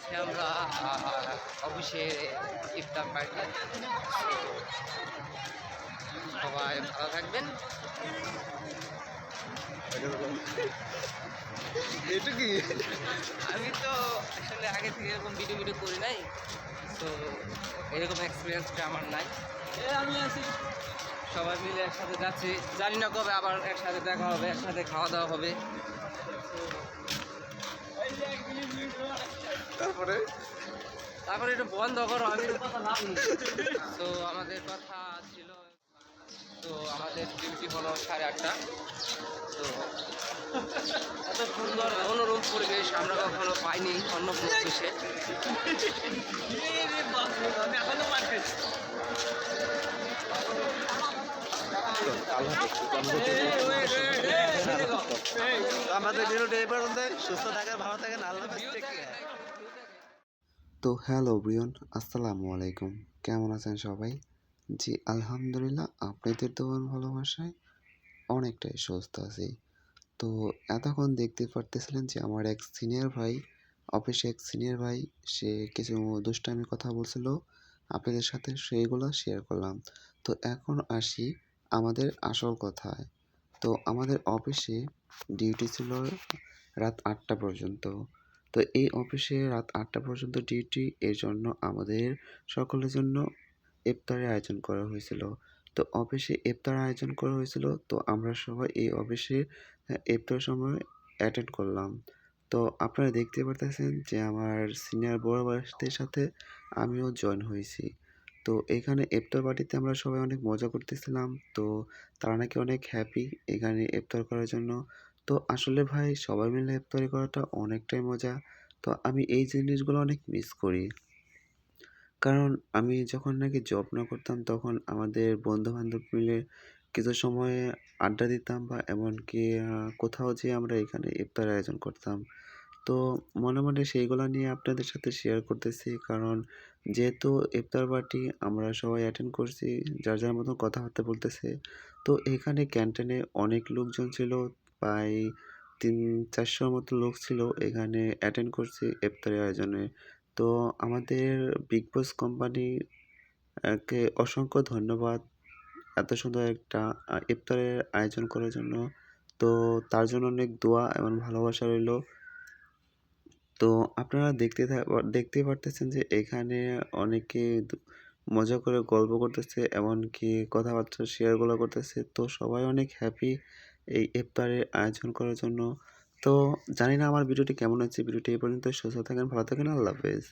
আছি আমরা অফিসে ইফতার পার্টি। সবাই ভালো থাকবেন। এটা কি? আমি তো আসলে আগে থেকে এরকম ভিডিও করি নাই, তো এরকম এক্সপিরিয়েন্সটা আমার নাই। আমি আছি, সবাই মিলে একসাথে যাচ্ছি, জানি না কবে আবার একসাথে দেখা হবে, একসাথে খাওয়া দাওয়া হবে। তারপরে তারপরে একটু বন্ধ করো, আমি কথা ভাবি। তো আমাদের কথা ছিল, তো আমাদের ডিউটি হলো 8:30। তো এত সুন্দর মনোরম পরিবেশ আমরা কখনো পাইনি অন্য কোনো অফিসে। আমাদের ভিডিওটা এই পর্যন্ত। সুস্থ থাকেন, ভালো থাকেন, আল্লাহ হাফেজ, টেক কেয়ার। তো হ্যালো ব্রিয়ন, আসসালামু আলাইকুম। কেমন আছেন সবাই? জি আলহামদুলিল্লাহ, আপনাদের দোয়ার ভালোবাসায় অনেকটাই সুস্থ আছি। তো এতক্ষণ দেখতে পারতেছিলেন যে আমার এক সিনিয়র ভাই, অফিসে এক সিনিয়র ভাই, সে কিছু দুষ্টামির কথা বলছিল আপনাদের সাথে, সেইগুলো শেয়ার করলাম। তো এখন আসি আমাদের আসল কথায়। তো আমাদের অফিসে ডিউটি ছিল রাত 8টা পর্যন্ত। তো এই অফিসে রাত 8টা পর্যন্ত ডিউটি, এর জন্য আমাদের সকলের জন্য ইফতারের আয়োজন করা হয়েছিল। তো অফিসে ইফতার আয়োজন করা হয়েছিল, তো আমরা সবাই এই অফিসে ইফতার সময় অ্যাটেন্ড করলাম। তো আপনারা দেখতে পারতেছেন যে আমার সিনিয়র বড় ভাইদের সাথে আমিও জয়েন হয়েছি। তো এখানে ইফতার পার্টিতে আমরা সবাই অনেক মজা করতেছিলাম। তো তারা নাকি অনেক হ্যাপি এখানে ইফতার করার জন্য। তো আসলে ভাই সবাই মিলে ইফতারি করাটা অনেকটাই মজা। তো আমি এই জিনিসগুলো অনেক মিস করি। কারণ আমি যখন নাকি জব না করতাম তখন আমাদের বন্ধু-বান্ধব মিলে কিছু সময় আড্ডা দিতাম বা এমনকি কোথাও যেয়ে আমরা এখানে ইফতার আয়োজন করতাম। তো মনে মনে সেইগুলো নিয়ে আপনাদের সাথে শেয়ার করতেছি, কারণ যেহেতু ইফতার পার্টি আমরা সবাই অ্যাটেন্ড করছি, যার যার মতো কথাবার্তা বলতেছে। তো এখানে ক্যান্টিনে অনেক লোকজন ছিল, প্রায় 300-400 মতো লোক ছিল এখানে অ্যাটেন্ড করছি ইফতারের আয়োজনে। তো আমাদের বিগ বস কোম্পানি কে অসংখ্য ধন্যবাদ এত সুন্দর একটা ইফতারের আয়োজন করার জন্য। তো তার জন্য অনেক দোয়া এবং ভালোবাসা রইল। তো আপনারা দেখতেই পারতেছেন যে এখানে অনেকে মজা করে গল্প করতেছে, এমনকি কথাবার্তা শেয়ারগুলো করতেছে। তো সবাই অনেক হ্যাপি এই ইফতারের আয়োজন করার জন্য। তো জানি না আমার ভিডিওটি কেমন হচ্ছে। ভিডিওটি এই পর্যন্ত। সুস্থ থাকেন, ভালো থাকেন, আল্লাহ হাফেজ।